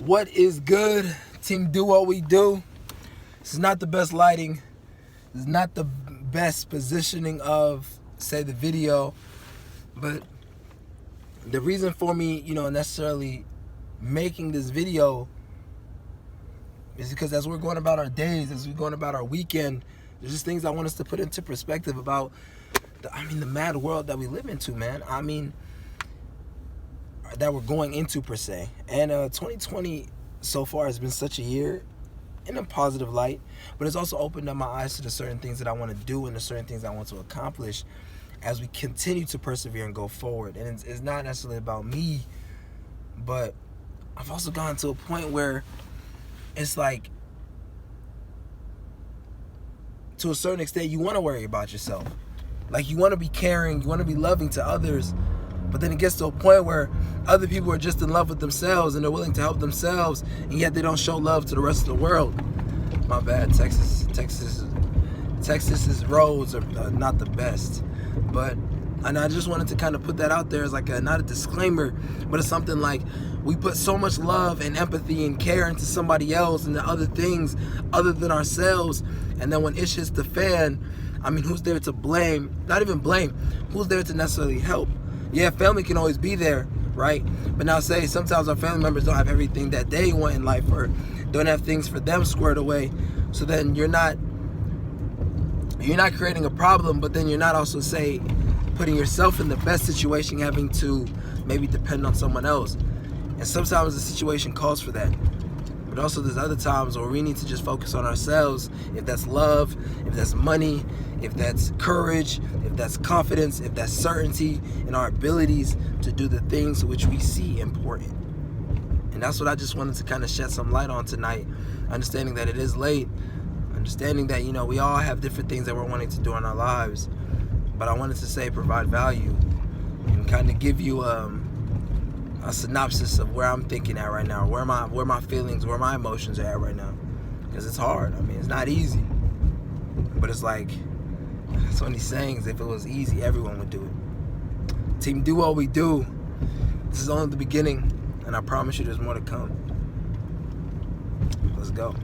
What is good? Team, do what we do. This is not the best lighting. This is not the best positioning of, say, the video. But the reason for me, necessarily making this video is because as we're going about our days, as we're going about our weekend, there's just things I want us to put into perspective about the mad world that we live into, man. That we're going into, per se. And 2020 so far has been such a year in a positive light, but it's also opened up my eyes to the certain things that I want to do and the certain things I want to accomplish as we continue to persevere and go forward. And it's not necessarily about me, but I've also gotten to a point where it's like, to a certain extent, you want to worry about yourself. Like, you want to be caring, you want to be loving to others, but then it gets to a point where other people are just in love with themselves and they're willing to help themselves, and yet they don't show love to the rest of the world. My bad, Texas's roads are not the best. And I just wanted to kind of put that out there as like not a disclaimer, but it's something like, we put so much love and empathy and care into somebody else and the other things other than ourselves, and then when it hits the fan, who's there to blame? Not even blame. Who's there to necessarily help? Yeah, family can always be there, right? But now say sometimes our family members don't have everything that they want in life, or don't have things for them squared away. So then you're not creating a problem, but then you're not also, say, putting yourself in the best situation, having to maybe depend on someone else. And sometimes the situation calls for that. But also there's other times where we need to just focus on ourselves. If that's love, if that's money, if that's courage, if that's confidence, if that's certainty in our abilities to do the things which we see important. And that's what I just wanted to kind of shed some light on tonight. Understanding that it is late. Understanding that, we all have different things that we're wanting to do in our lives. But I wanted to say, provide value and kind of give you a synopsis of where I'm thinking at right now, where my feelings, where my emotions are at right now. Because it's hard. It's not easy. But it's like, it's one of these sayings, if it was easy, everyone would do it. Team, do what we do. This is only the beginning, and I promise you there's more to come. Let's go.